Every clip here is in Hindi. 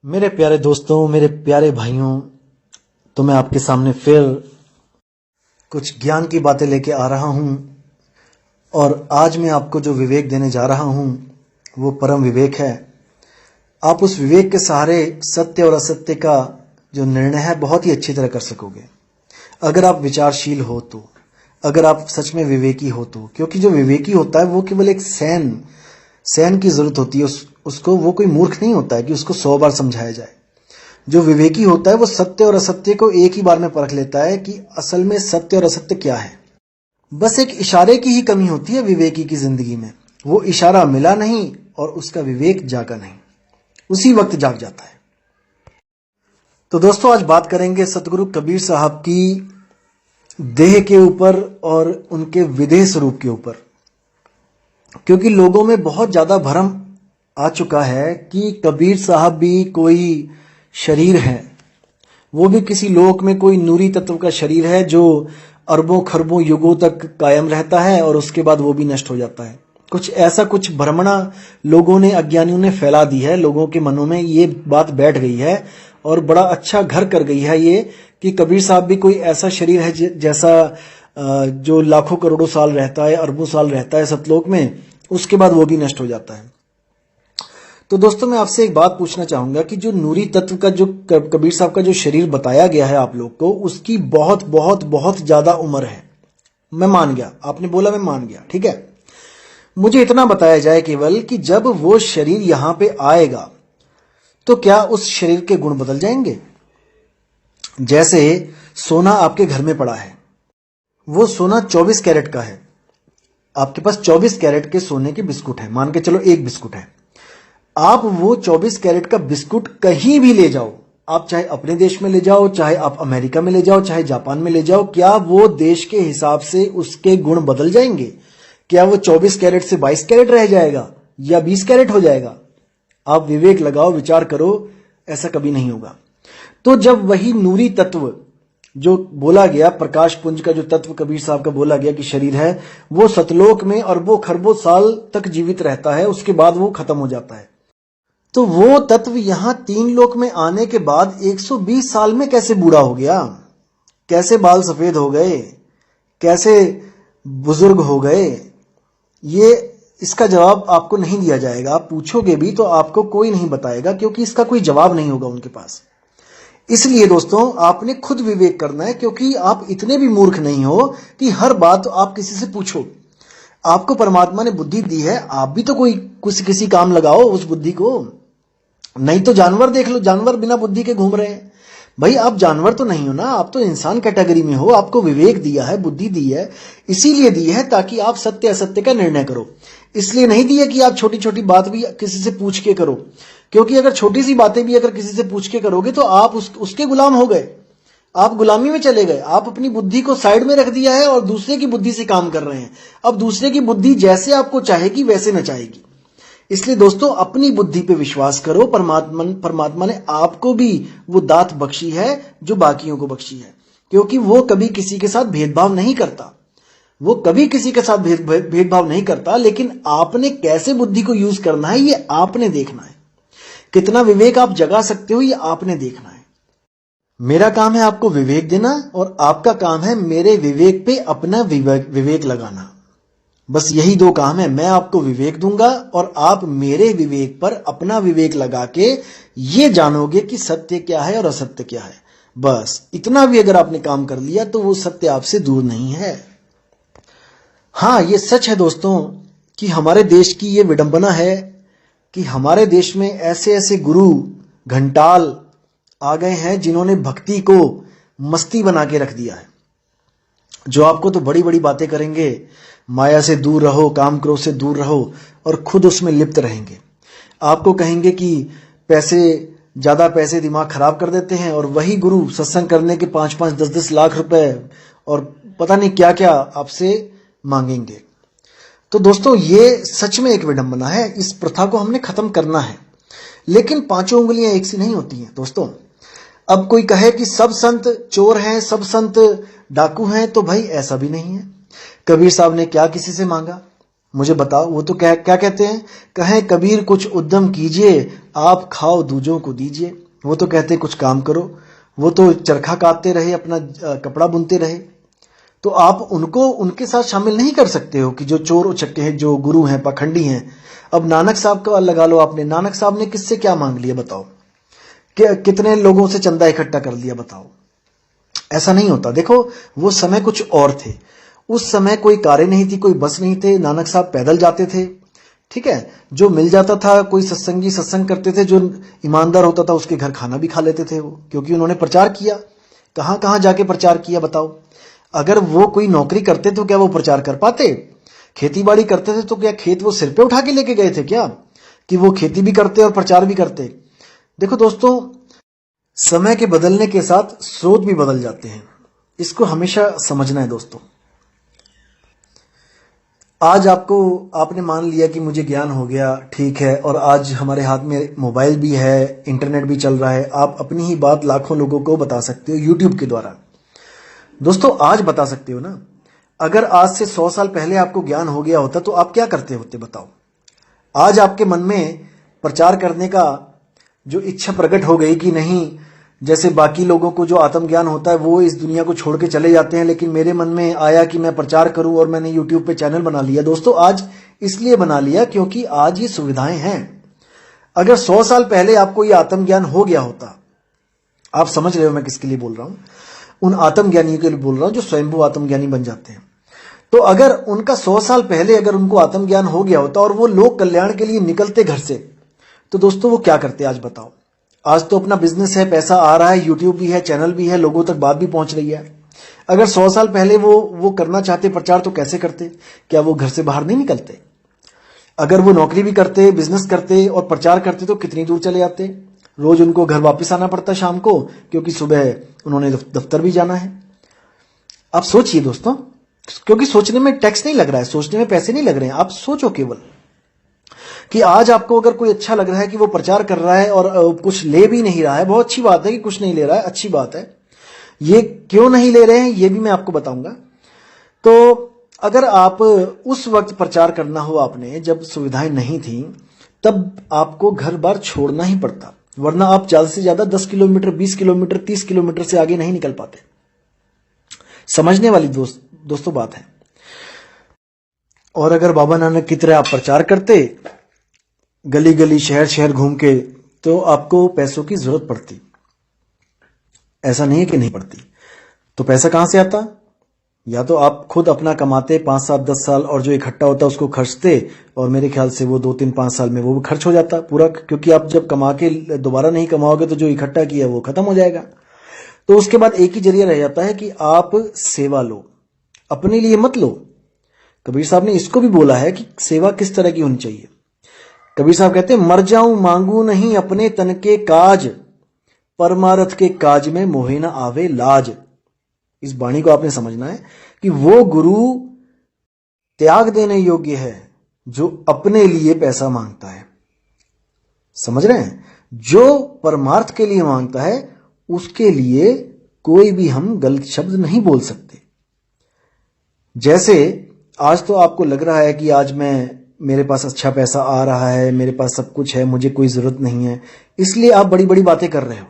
मेरे प्यारे दोस्तों, मेरे प्यारे भाइयों, तो मैं आपके सामने फिर कुछ ज्ञान की बातें लेके आ रहा हूं। और आज मैं आपको जो विवेक देने जा रहा हूं वो परम विवेक है। आप उस विवेक के सहारे सत्य और असत्य का जो निर्णय है बहुत ही अच्छी तरह कर सकोगे अगर आप विचारशील हो तो, अगर आप सच में विवेकी हो तो। क्योंकि जो विवेकी होता है वो केवल एक सैन की जरूरत होती है उसको। वो कोई मूर्ख नहीं होता है कि उसको 100 बार समझाया जाए। जो विवेकी होता है वो सत्य और असत्य को एक ही बार में परख लेता है कि असल में सत्य और असत्य क्या है। बस एक इशारे की ही कमी होती है विवेकी की जिंदगी में। वो इशारा मिला नहीं और उसका विवेक जागा नहीं, उसी वक्त जाग जाता है। तो दोस्तों, आज बात करेंगे सतगुरु कबीर साहब की देह के ऊपर और उनके विदेह स्वरूप के ऊपर। क्योंकि लोगों में बहुत ज्यादा भ्रम आ चुका है कि कबीर साहब भी कोई शरीर है, वो भी किसी लोक में कोई नूरी तत्व का शरीर है जो अरबों खरबों युगों तक कायम रहता है और उसके बाद वो भी नष्ट हो जाता है। कुछ भ्रमणा लोगों ने, अज्ञानियों ने फैला दी है। लोगों के मनों में ये बात बैठ गई है और बड़ा अच्छा घर कर गई है ये कि कबीर साहब भी कोई ऐसा शरीर है जैसा जो लाखों करोड़ों साल रहता है, अरबों साल रहता है सतलोक में, उसके बाद वो भी नष्ट हो जाता है। तो दोस्तों, मैं आपसे एक बात पूछना चाहूंगा कि जो नूरी तत्व का जो कबीर साहब का जो शरीर बताया गया है आप लोग को, उसकी बहुत बहुत बहुत ज्यादा उम्र है। मैं मान गया, आपने बोला, मैं मान गया, ठीक है। मुझे इतना बताया जाए केवल कि जब वो शरीर यहां पे आएगा तो क्या उस शरीर के गुण बदल जाएंगे? जैसे सोना आपके घर में पड़ा है, वो सोना 24 कैरेट का है। आपके पास 24 कैरेट के सोने के बिस्कुट है, मान के चलो एक बिस्कुट है। आप वो 24 कैरेट का बिस्कुट कहीं भी ले जाओ, आप चाहे अपने देश में ले जाओ, चाहे आप अमेरिका में ले जाओ, चाहे जापान में ले जाओ, क्या वो देश के हिसाब से उसके गुण बदल जाएंगे? क्या वो 24 कैरेट से 22 कैरेट रह जाएगा या 20 कैरेट हो जाएगा? आप विवेक लगाओ, विचार करो, ऐसा कभी नहीं होगा। तो जब वही नूरी तत्व जो बोला गया, प्रकाश पुंज का जो तत्व कबीर साहब का बोला गया कि शरीर है, वो सतलोक में अरबों खरबों साल तक जीवित रहता है, उसके बाद वो खत्म हो जाता है। तो वो तत्व यहां 3 लोक में आने के बाद 120 साल में कैसे बूढ़ा हो गया? कैसे बाल सफेद हो गए? कैसे बुजुर्ग हो गए? ये इसका जवाब आपको नहीं दिया जाएगा। आप पूछोगे भी तो आपको कोई नहीं बताएगा, क्योंकि इसका कोई जवाब नहीं होगा उनके पास। इसलिए दोस्तों, आपने खुद विवेक करना है, क्योंकि आप इतने भी मूर्ख नहीं हो कि हर बात आप किसी से पूछो। आपको परमात्मा ने बुद्धि दी है, आप भी तो कोई किसी काम लगाओ उस बुद्धि को। नहीं तो जानवर देख लो, जानवर बिना बुद्धि के घूम रहे हैं। भाई, आप जानवर तो नहीं हो ना, आप तो इंसान कैटेगरी में हो। आपको विवेक दिया है, बुद्धि दी है, इसीलिए दी है ताकि आप सत्य असत्य का निर्णय करो। इसलिए नहीं दी है कि आप छोटी छोटी बात भी किसी से पूछ के करो, क्योंकि अगर छोटी सी बातें भी अगर किसी से पूछ के करोगे तो आप उसके गुलाम हो गए, आप गुलामी में चले गए। आप अपनी बुद्धि को साइड में रख दिया है और दूसरे की बुद्धि से काम कर रहे हैं। अब दूसरे की बुद्धि जैसे आपको चाहेगी वैसे न चाहेगी। इसलिए दोस्तों, अपनी बुद्धि पे विश्वास करो। परमात्मा ने आपको भी वो दात बख्शी है जो बाकियों को बख्शी है, क्योंकि वो कभी किसी के साथ भेदभाव नहीं करता। वो कभी किसी के साथ भेदभाव नहीं करता, लेकिन आपने कैसे बुद्धि को यूज करना है ये आपने देखना है। कितना विवेक आप जगा सकते हो ये आपने देखना है। मेरा काम है आपको विवेक देना और आपका काम है मेरे विवेक पे अपना विवेक लगाना। बस यही 2 काम है। मैं आपको विवेक दूंगा और आप मेरे विवेक पर अपना विवेक लगा के ये जानोगे कि सत्य क्या है और असत्य क्या है। बस इतना भी अगर आपने काम कर लिया तो वो सत्य आपसे दूर नहीं है। हाँ, ये सच है दोस्तों कि हमारे देश की ये विडंबना है कि हमारे देश में ऐसे ऐसे गुरु घंटाल आ गए हैं जिन्होंने भक्ति को मस्ती बना के रख दिया है। जो आपको तो बड़ी बड़ी बातें करेंगे, माया से दूर रहो, काम क्रोध से दूर रहो, और खुद उसमें लिप्त रहेंगे। आपको कहेंगे कि ज्यादा पैसे दिमाग खराब कर देते हैं, और वही गुरु सत्संग करने के 5-5, 10-10 लाख रुपए और पता नहीं क्या क्या आपसे मांगेंगे। तो दोस्तों, ये सच में एक विडंबना है। इस प्रथा को हमने खत्म करना है, लेकिन 5 उंगलियां एक सी नहीं होती हैं दोस्तों। अब कोई कहे कि सब संत चोर हैं, सब संत डाकू हैं, तो भाई ऐसा भी नहीं है। कबीर साहब ने क्या किसी से मांगा? मुझे बताओ। वो तो क्या क्या कहते हैं, कहें कबीर कुछ उद्यम कीजिए, आप खाओ दूजों को दीजिए। वो तो कहते कुछ काम करो, वो तो चरखा काटते रहे, अपना कपड़ा बुनते रहे। तो आप उनको उनके साथ शामिल नहीं कर सकते हो कि जो चोर उचक्के हैं, जो गुरु हैं, पाखंडी हैं। अब नानक साहब का लगा लो आपने, नानक साहब ने किससे क्या मांग लिया बताओ, कितने लोगों से चंदा इकट्ठा कर लिया बताओ। ऐसा नहीं होता। देखो वो समय कुछ और थे, उस समय कोई कारें नहीं थी, कोई बस नहीं थे, नानक साहब पैदल जाते थे, ठीक है। जो मिल जाता था, कोई सत्संगी सत्संग करते थे, जो ईमानदार होता था उसके घर खाना भी खा लेते थे वो, क्योंकि उन्होंने प्रचार किया। कहां कहां जाके प्रचार किया बताओ। अगर वो कोई नौकरी करते तो क्या वो प्रचार कर पाते? खेती बाड़ी करते थे तो क्या खेत वो सिर पे उठा के लेके गए थे क्या, कि वो खेती भी करते और प्रचार भी करते? देखो दोस्तों, समय के बदलने के साथ स्रोत भी बदल जाते हैं, इसको हमेशा समझना है दोस्तों। आज आपने मान लिया कि मुझे ज्ञान हो गया, ठीक है, और आज हमारे हाथ में मोबाइल भी है, इंटरनेट भी चल रहा है, आप अपनी ही बात लाखों लोगों को बता सकते हो यूट्यूब के द्वारा। दोस्तों आज बता सकते हो ना। अगर आज से 100 साल पहले आपको ज्ञान हो गया होता तो आप क्या करते होते बताओ। आज आपके मन में प्रचार करने का जो इच्छा प्रकट हो गई कि नहीं, जैसे बाकी लोगों को जो आत्मज्ञान होता है वो इस दुनिया को छोड़ के चले जाते हैं, लेकिन मेरे मन में आया कि मैं प्रचार करूं और मैंने यूट्यूब पे चैनल बना लिया। दोस्तों आज इसलिए बना लिया क्योंकि आज ये सुविधाएं हैं। अगर 100 साल पहले आपको ये आत्मज्ञान हो गया होता, आप समझ रहे हो मैं किसके लिए बोल रहा हूं, उन आत्मज्ञानियों के लिए बोल रहा हूं जो स्वयंभू आत्मज्ञानी बन जाते हैं। तो अगर उनका 100 साल पहले अगर उनको आत्मज्ञान हो गया होता और वो लोक कल्याण के लिए निकलते घर से, तो दोस्तों वो क्या करते आज बताओ। आज तो अपना बिजनेस है, पैसा आ रहा है, यूट्यूब भी है, चैनल भी है, लोगों तक बात भी पहुंच रही है। अगर 100 साल पहले वो करना चाहते प्रचार, तो कैसे करते? क्या वो घर से बाहर नहीं निकलते? अगर वो नौकरी भी करते, बिजनेस करते और प्रचार करते तो कितनी दूर चले जाते? रोज उनको घर वापस आना पड़ता शाम को, क्योंकि सुबह उन्होंने दफ्तर भी जाना है। आप सोचिए दोस्तों, क्योंकि सोचने में टैक्स नहीं लग रहा है, सोचने में पैसे नहीं लग रहे हैं। आप सोचो केवल कि आज आपको अगर कोई अच्छा लग रहा है कि वो प्रचार कर रहा है और कुछ ले भी नहीं रहा है, बहुत अच्छी बात है कि कुछ नहीं ले रहा है, अच्छी बात है। ये क्यों नहीं ले रहे हैं ये भी मैं आपको बताऊंगा। तो अगर आप उस वक्त प्रचार करना हो आपने, जब सुविधाएं नहीं थी, तब आपको घर बार छोड़ना ही पड़ता, वरना आप ज्यादा से ज्यादा 10 किलोमीटर, 20 किलोमीटर, 30 किलोमीटर से आगे नहीं निकल पाते। समझने वाली दोस्तों बात है। और अगर बाबा नानक की तरह आप प्रचार करते, गली गली शहर शहर घूम के, तो आपको पैसों की जरूरत पड़ती। ऐसा नहीं है कि नहीं पड़ती। तो पैसा कहां से आता? या तो आप खुद अपना कमाते 5 साल 10 साल, और जो इकट्ठा होता उसको खर्चते, और मेरे ख्याल से वो 2 3 5 साल में वो भी खर्च हो जाता पूरा, क्योंकि आप जब कमा के दोबारा नहीं कमाओगे तो जो इकट्ठा किया वो खत्म हो जाएगा। तो उसके बाद एक ही जरिया रह जाता है कि आप सेवा लो, अपने लिए मत लो। कबीर साहब ने इसको भी बोला है कि सेवा किस तरह की होनी चाहिए। कबीर साहब कहते हैं, मर जाऊं मांगू नहीं अपने तन के काज, परमारथ के काज में मोहे न आवे लाज। इस वाणी को आपने समझना है कि वो गुरु त्याग देने योग्य है जो अपने लिए पैसा मांगता है। समझ रहे हैं? जो परमार्थ के लिए मांगता है उसके लिए कोई भी हम गलत शब्द नहीं बोल सकते। जैसे आज तो आपको लग रहा है कि आज मेरे पास अच्छा पैसा आ रहा है, मेरे पास सब कुछ है, मुझे कोई जरूरत नहीं है, इसलिए आप बड़ी बड़ी बातें कर रहे हो।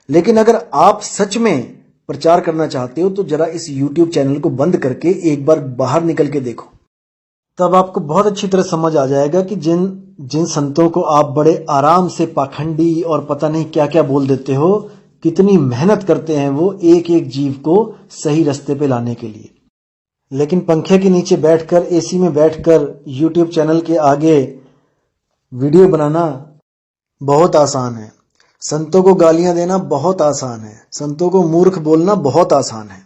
लेकिन अगर आप सच में प्रचार करना चाहते हो तो जरा इस YouTube चैनल को बंद करके एक बार बाहर निकल के देखो, तब आपको बहुत अच्छी तरह समझ आ जाएगा कि जिन संतों को आप बड़े आराम से पाखंडी और पता नहीं क्या क्या बोल देते हो, कितनी मेहनत करते हैं वो एक एक जीव को सही रास्ते पे लाने के लिए। लेकिन पंखे के नीचे बैठकर, एसी में बैठकर YouTube चैनल के आगे वीडियो बनाना बहुत आसान है, संतों को गालियां देना बहुत आसान है, संतों को मूर्ख बोलना बहुत आसान है।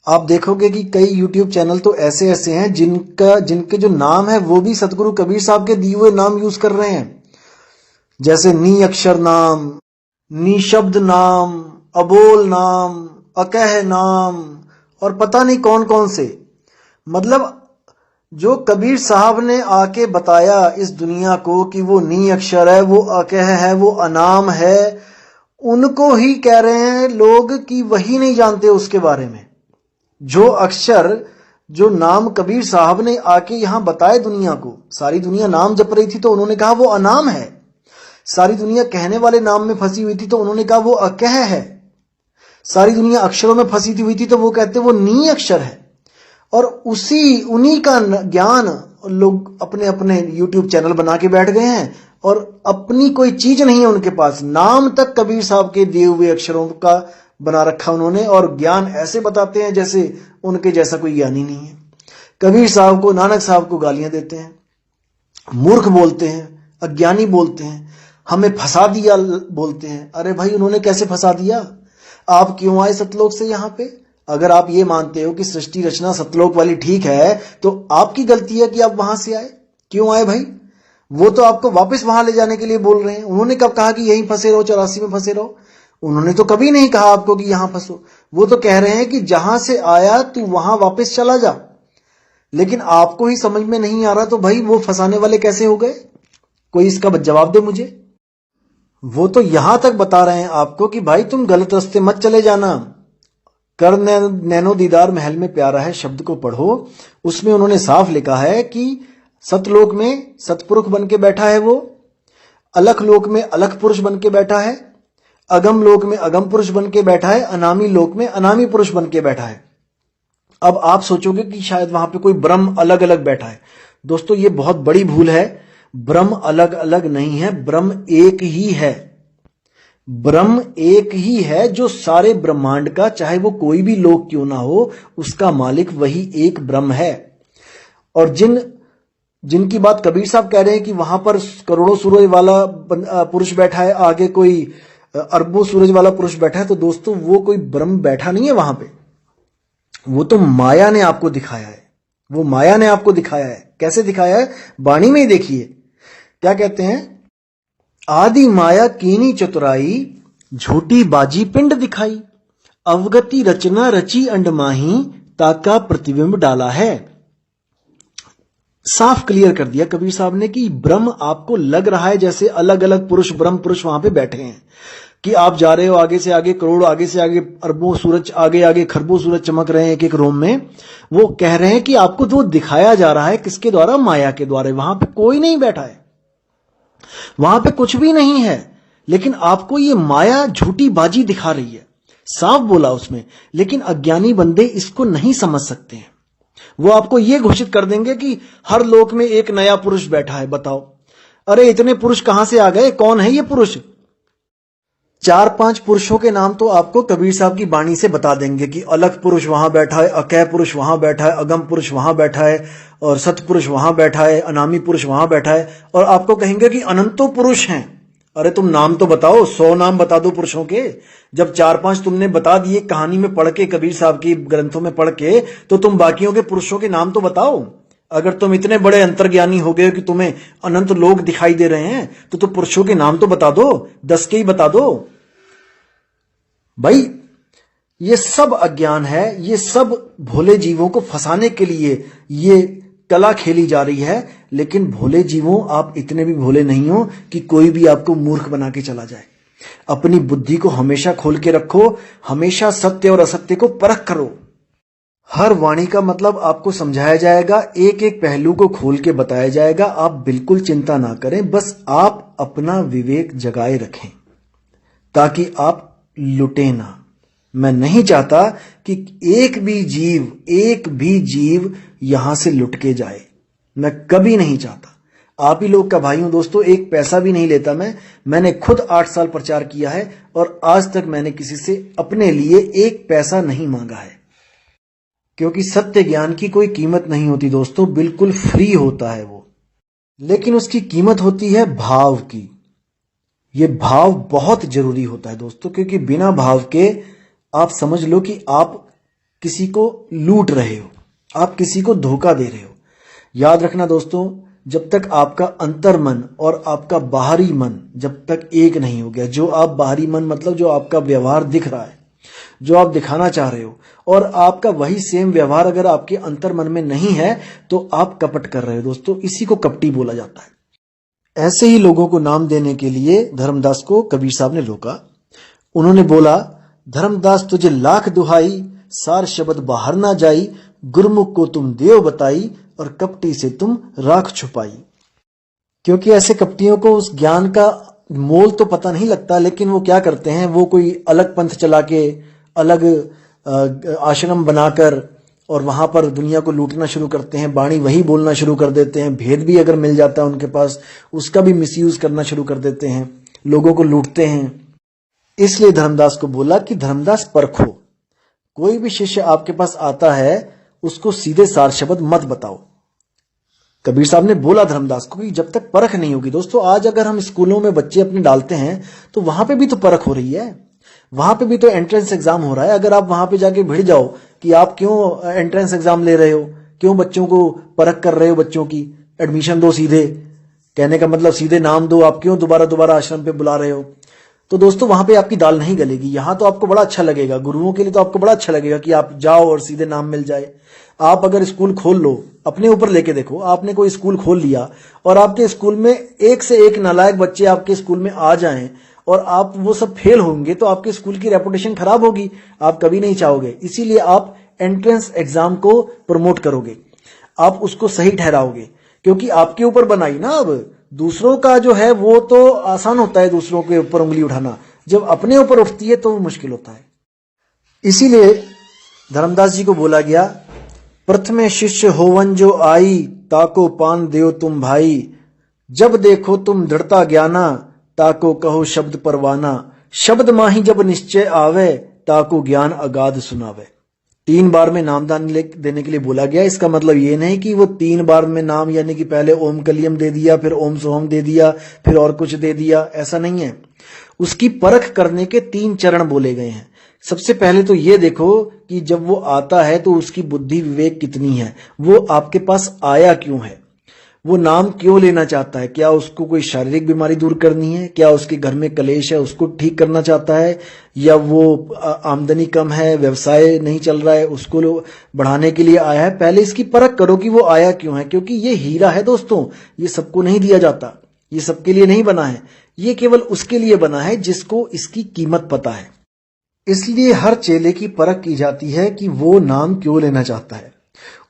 आप देखोगे कि कई YouTube चैनल तो ऐसे ऐसे हैं जिनके जो नाम है वो भी सतगुरु कबीर साहब के दिए हुए नाम यूज कर रहे हैं, जैसे नी अक्षर नाम, निशब्द नाम, अबोल नाम, अकह नाम, और पता नहीं कौन कौन से। मतलब जो कबीर साहब ने आके बताया इस दुनिया को कि वो नी अक्षर है, वो अकह है, वो अनाम है, उनको ही कह रहे हैं लोग कि वही नहीं जानते उसके बारे में। जो अक्षर जो नाम कबीर साहब ने आके यहां बताए दुनिया को। सारी दुनिया नाम जप रही थी तो उन्होंने कहा वो अनाम है। सारी दुनिया कहने वाले नाम में फंसी हुई थी तो उन्होंने कहा वो अकह है। सारी दुनिया अक्षरों में फंसी हुई थी तो वो कहते वो नी अक्षर है। और उन्हीं का ज्ञान लोग अपने अपने YouTube चैनल बना के बैठ गए हैं और अपनी कोई चीज नहीं है उनके पास। नाम तक कबीर साहब के दिए हुए अक्षरों का बना रखा उन्होंने और ज्ञान ऐसे बताते हैं जैसे उनके जैसा कोई ज्ञानी नहीं है। कबीर साहब को, नानक साहब को गालियां देते हैं, मूर्ख बोलते हैं, अज्ञानी बोलते हैं, हमें फंसा दिया बोलते हैं। अरे भाई उन्होंने कैसे फंसा दिया? आप क्यों आए सतलोक से यहां पे? अगर आप ये मानते हो कि सृष्टि रचना सतलोक वाली ठीक है तो आपकी गलती है कि आप वहां से आए। क्यों आए भाई? वो तो आपको वापस वहां ले जाने के लिए बोल रहे हैं। उन्होंने कब कहा कि यहीं फंसे रहो, 84 में फंसे रहो? उन्होंने तो कभी नहीं कहा आपको कि यहां फंसो। वो तो कह रहे हैं कि जहां से आया तू वहां वापस चला जा। लेकिन आपको ही समझ में नहीं आ रहा तो भाई वो फंसाने वाले कैसे हो गए? कोई इसका जवाब दे मुझे। वो तो यहां तक बता रहे हैं आपको कि भाई तुम गलत रास्ते मत चले जाना। कर नैनो दीदार महल में प्यारा है शब्द को पढ़ो। उसमें उन्होंने साफ लिखा है कि सतलोक में सतपुरुष बन के बैठा है वो, अलख लोक में अलख पुरुष बन के बैठा है, अगम लोक में अगम पुरुष बन के बैठा है, अनामी लोक में अनामी पुरुष बन के बैठा है। अब आप सोचोगे कि शायद वहां पे कोई ब्रह्म अलग अलग बैठा है। दोस्तों ये बहुत बड़ी भूल है। ब्रह्म अलग अलग नहीं है, ब्रह्म एक ही है। ब्रह्म एक ही है जो सारे ब्रह्मांड का, चाहे वो कोई भी लोक क्यों ना हो, उसका मालिक वही एक ब्रह्म है। और जिनकी बात कबीर साहब कह रहे हैं कि वहां पर करोड़ों सूरज वाला पुरुष बैठा है, आगे कोई अरबों सूरज वाला पुरुष बैठा है, तो दोस्तों वो कोई ब्रह्म बैठा नहीं है वहां पे। वो तो माया ने आपको दिखाया है। वो माया ने आपको दिखाया है। कैसे दिखाया है? वाणी में ही देखिए क्या कहते हैं। आदि माया कीनी चतुराई, झूठी बाजी पिंड दिखाई, अवगति रचना रची अंडमाही, ताका प्रतिबिंब डाला है। साफ क्लियर कर दिया कबीर साहब ने कि ब्रह्म आपको लग रहा है जैसे अलग अलग पुरुष, ब्रह्म पुरुष वहां पे बैठे हैं, कि आप जा रहे हो आगे से आगे करोड़, आगे से आगे अरबों सूरज, आगे आगे खरबों सूरज चमक रहे हैं एक एक रोम में। वो कह रहे हैं कि आपको तो दिखाया जा रहा है किसके द्वारा? माया के द्वारा। वहां पे कोई नहीं बैठा है, वहां पे कुछ भी नहीं है, लेकिन आपको ये माया झूठी बाजी दिखा रही है। साफ बोला उसमें। लेकिन अज्ञानी बंदे इसको नहीं समझ सकते हैं। वो आपको ये घोषित कर देंगे कि हर लोक में एक नया पुरुष बैठा है। बताओ, अरे इतने पुरुष कहां से आ गए? कौन है ये पुरुष? 4-5 पुरुषों के नाम तो आपको कबीर साहब की वाणी से बता देंगे कि अलग पुरुष वहां बैठा है, अकह पुरुष वहां बैठा है, अगम पुरुष वहां बैठा है, और सतपुरुष वहां बैठा है, अनामी पुरुष वहां बैठा है। और आपको कहेंगे कि अनंतों पुरुष हैं। अरे तुम नाम तो बताओ, 100 नाम बता दो पुरुषों के। जब 4-5 तुमने बता दिए कहानी में पढ़ के, कबीर साहब की ग्रंथों में पढ़ के, तो तुम बाकियों के पुरुषों के नाम तो बताओ। अगर तुम इतने बड़े अंतर्ज्ञानी हो गए कि तुम्हें अनंत लोग दिखाई दे रहे हैं, तो तुम पुरुषों के नाम तो बता दो, 10 के ही बता दो। भाई ये सब अज्ञान है। ये सब भोले जीवों को फंसाने के लिए ये कला खेली जा रही है। लेकिन भोले जीवों, आप इतने भी भोले नहीं हो कि कोई भी आपको मूर्ख बना के चला जाए। अपनी बुद्धि को हमेशा खोल के रखो, हमेशा सत्य और असत्य को परख करो। हर वाणी का मतलब आपको समझाया जाएगा, एक एक पहलू को खोल के बताया जाएगा। आप बिल्कुल चिंता ना करें, बस आप अपना विवेक जगाए रखें ताकि आप लुटे ना। मैं नहीं चाहता कि एक भी जीव यहां से लुट के जाए। मैं कभी नहीं चाहता। आप ही लोग का भाई हूं दोस्तों, एक पैसा भी नहीं लेता मैंने खुद 8 साल प्रचार किया है और आज तक मैंने किसी से अपने लिए एक पैसा नहीं मांगा है, क्योंकि सत्य ज्ञान की कोई कीमत नहीं होती दोस्तों, बिल्कुल फ्री होता है वो। लेकिन उसकी कीमत होती है भाव की। ये भाव बहुत जरूरी होता है दोस्तों, क्योंकि बिना भाव के आप समझ लो कि आप किसी को लूट रहे हो, आप किसी को धोखा दे रहे हो। याद रखना दोस्तों, जब तक आपका अंतर मन और आपका बाहरी मन जब तक एक नहीं हो गया, जो आप बाहरी मन मतलब जो आपका व्यवहार दिख रहा है, जो आप दिखाना चाह रहे हो, और आपका वही सेम व्यवहार अगर आपके अंतर मन में नहीं है, तो आप कपट कर रहे हो दोस्तों। इसी को कपटी बोला जाता है। ऐसे ही लोगों को नाम देने के लिए धर्मदास को कबीर साहब ने रोका। उन्होंने बोला, धर्मदास तुझे लाख दुहाई, सार शब्द बाहर ना जाई, गुरमुख को तुम देव बताई, और कपटी से तुम राख छुपाई। क्योंकि ऐसे कपटियों को उस ज्ञान का मोल तो पता नहीं लगता, लेकिन वो क्या करते हैं, वो कोई अलग पंथ चला के, अलग आश्रम बनाकर और वहां पर दुनिया को लूटना शुरू करते हैं, बाणी वही बोलना शुरू कर देते हैं, भेद भी अगर मिल जाता है उनके पास उसका भी मिसयूज करना शुरू कर देते हैं, लोगों को लूटते हैं। इसलिए धर्मदास को बोला कि धर्मदास परखो, कोई भी शिष्य आपके पास आता है उसको सीधे सार शब्द मत बताओ। कबीर साहब ने बोला धर्मदास को कि जब तक परख नहीं होगी। दोस्तों, आज अगर हम स्कूलों में बच्चे अपने डालते हैं तो वहां पे भी तो परख हो रही है, वहां पे भी तो एंट्रेंस एग्जाम हो रहा है। अगर आप वहां पे जाके भिड़ जाओ कि आप क्यों एंट्रेंस एग्जाम ले रहे हो, क्यों बच्चों को परख कर रहे हो, बच्चों की एडमिशन दो सीधे, कहने का मतलब सीधे नाम दो, आप क्यों दोबारा दोबारा आश्रम पे बुला रहे हो, तो दोस्तों वहां पे आपकी दाल नहीं गलेगी। यहां तो आपको बड़ा अच्छा लगेगा, गुरुओं के लिए तो आपको बड़ा अच्छा लगेगा कि आप जाओ और सीधे नाम मिल जाए। आप अगर स्कूल खोल लो, अपने ऊपर लेके देखो, आपने कोई स्कूल खोल लिया और आपके स्कूल में एक से एक नालायक बच्चे आपके स्कूल में आ जाएं और आप वो सब फेल होंगे तो आपके स्कूल की रेपुटेशन खराब होगी, आप कभी नहीं चाहोगे। इसीलिए आप एंट्रेंस एग्जाम को प्रमोट करोगे, आप उसको सही ठहराओगे, क्योंकि आपके ऊपर बनाई ना। अब दूसरों का जो है वो तो आसान होता है, दूसरों के ऊपर उंगली उठाना, जब अपने ऊपर उठती है तो वो मुश्किल होता है। इसीलिए धर्मदास जी को बोला गया, प्रथमे शिष्य होवन जो आई, ताको पान देव तुम भाई, जब देखो तुम दृढ़ता ज्ञाना, ताको कहो शब्द परवाना, शब्द माही जब निश्चय आवे, ताको ज्ञान अगाध सुनावे। 3 बार में नामदान देने के लिए बोला गया। इसका मतलब ये नहीं कि वो 3 बार में नाम, यानी कि पहले ओम कलियम दे दिया, फिर ओम सोहम दे दिया, फिर और कुछ दे दिया, ऐसा नहीं है। उसकी परख करने के 3 चरण बोले गए हैं। सबसे पहले तो ये देखो कि जब वो आता है तो उसकी बुद्धि विवेक कितनी है, वो आपके पास आया क्यों है, वो नाम क्यों लेना चाहता है। क्या उसको कोई शारीरिक बीमारी दूर करनी है, क्या उसके घर में कलेश है उसको ठीक करना चाहता है, या वो आमदनी कम है, व्यवसाय नहीं चल रहा है, उसको बढ़ाने के लिए आया है। पहले इसकी परख करो कि वो आया क्यों है, क्योंकि ये हीरा है दोस्तों, ये सबको नहीं दिया जाता, ये सबके लिए नहीं बना है, ये केवल उसके लिए बना है जिसको इसकी कीमत पता है। इसलिए हर चेले की परख की जाती है कि वो नाम क्यों लेना चाहता है।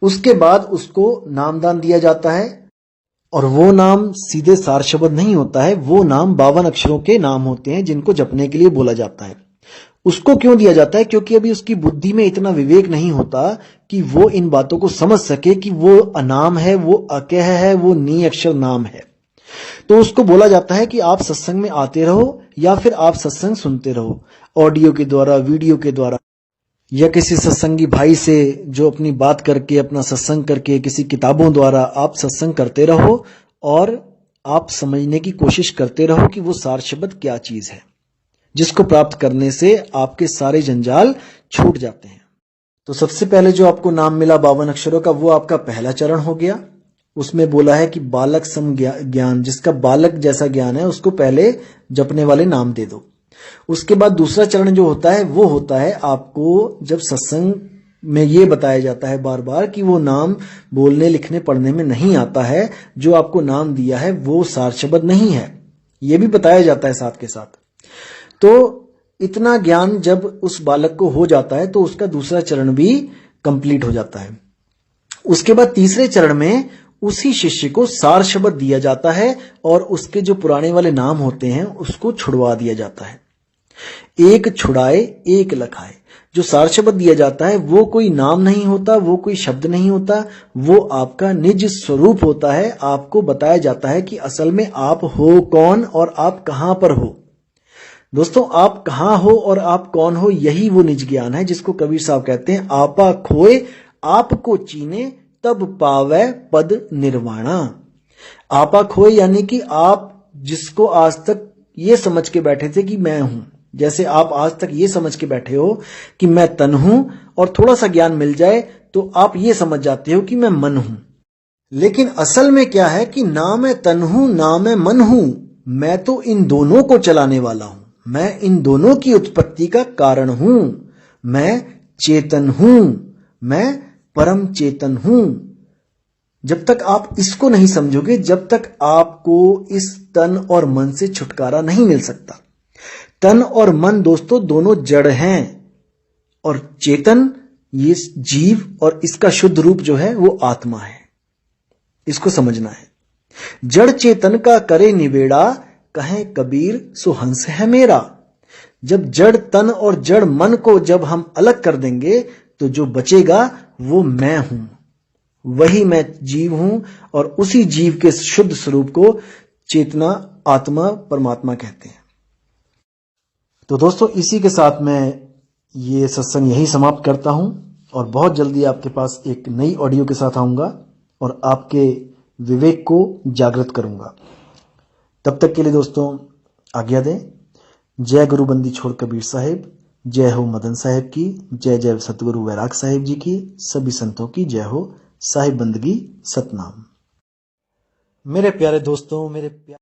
उसके बाद उसको नामदान दिया जाता है, और वो नाम सीधे सार शब्द नहीं होता है, वो नाम 52 अक्षरों के नाम होते हैं जिनको जपने के लिए बोला जाता है। उसको क्यों दिया जाता है, क्योंकि अभी उसकी बुद्धि में इतना विवेक नहीं होता कि वो इन बातों को समझ सके कि वो अनाम है, वो अकह है, वो नी अक्षर नाम है। तो उसको बोला जाता है कि आप सत्संग में आते रहो या फिर आप सत्संग सुनते रहो, ऑडियो के द्वारा, वीडियो के द्वारा, या किसी सत्संगी भाई से जो अपनी बात करके, अपना सत्संग करके, किसी किताबों द्वारा आप सत्संग करते रहो और आप समझने की कोशिश करते रहो कि वो सार शब्द क्या चीज है, जिसको प्राप्त करने से आपके सारे जंजाल छूट जाते हैं। तो सबसे पहले जो आपको नाम मिला 52 अक्षरों का, वो आपका पहला चरण हो गया। उसमें बोला है कि बालक सम ज्ञान, जिसका बालक जैसा ज्ञान है उसको पहले जपने वाले नाम दे दो। उसके बाद दूसरा चरण जो होता है वो होता है आपको जब सत्संग में ये बताया जाता है बार बार कि वो नाम बोलने लिखने पढ़ने में नहीं आता है, जो आपको नाम दिया है वो सार शब्द नहीं है, ये भी बताया जाता है साथ के साथ। तो इतना ज्ञान जब उस बालक को हो जाता है तो उसका दूसरा चरण भी कंप्लीट हो जाता है। उसके बाद तीसरे चरण में उसी शिष्य को सार शब्द दिया जाता है और उसके जो पुराने वाले नाम होते हैं उसको छुड़वा दिया जाता है। एक छुड़ाए एक लखाए। जो सार शब्द दिया जाता है वो कोई नाम नहीं होता, वो कोई शब्द नहीं होता, वो आपका निज स्वरूप होता है। आपको बताया जाता है कि असल में आप हो कौन और आप कहां पर हो। दोस्तों, आप कहां हो और आप कौन हो, यही वो निज ज्ञान है जिसको कबीर साहब कहते हैं, आपा खोए आपको चीने तब पावे पद निर्वाणा। आपा खोए यानी कि आप जिसको आज तक ये समझ के बैठे थे कि मैं हूं, जैसे आप आज तक ये समझ के बैठे हो कि मैं तन हूं और थोड़ा सा ज्ञान मिल जाए तो आप ये समझ जाते हो कि मैं मन हूं। लेकिन असल में क्या है कि ना मैं तन हूं ना मैं मन हूं, मैं तो इन दोनों को चलाने वाला हूं, मैं इन दोनों की उत्पत्ति का कारण हूं, मैं चेतन हूं, मैं परम चेतन हूं। जब तक आप इसको नहीं समझोगे, जब तक आपको इस तन और मन से छुटकारा नहीं मिल सकता। तन और मन दोस्तों दोनों जड़ हैं और चेतन ये जीव और इसका शुद्ध रूप जो है वो आत्मा है। इसको समझना है। जड़ चेतन का करे निवेड़ा, कहे कबीर सुहंस है मेरा। जब जड़ तन और जड़ मन को जब हम अलग कर देंगे तो जो बचेगा वो मैं हूं, वही मैं जीव हूं। और उसी जीव के शुद्ध स्वरूप को चेतना, आत्मा, परमात्मा कहते हैं। तो दोस्तों, इसी के साथ मैं ये सत्संग यही समाप्त करता हूं और बहुत जल्दी आपके पास एक नई ऑडियो के साथ आऊंगा और आपके विवेक को जागृत करूंगा। तब तक के लिए दोस्तों आज्ञा दें। जय गुरु बंदी छोड़ कबीर साहिब, जय हो मदन साहिब की, जय जय सतगुरु वैराग साहिब जी की, सभी संतों की जय हो। साहिब बंदगी सतनाम। मेरे प्यारे दोस्तों, मेरे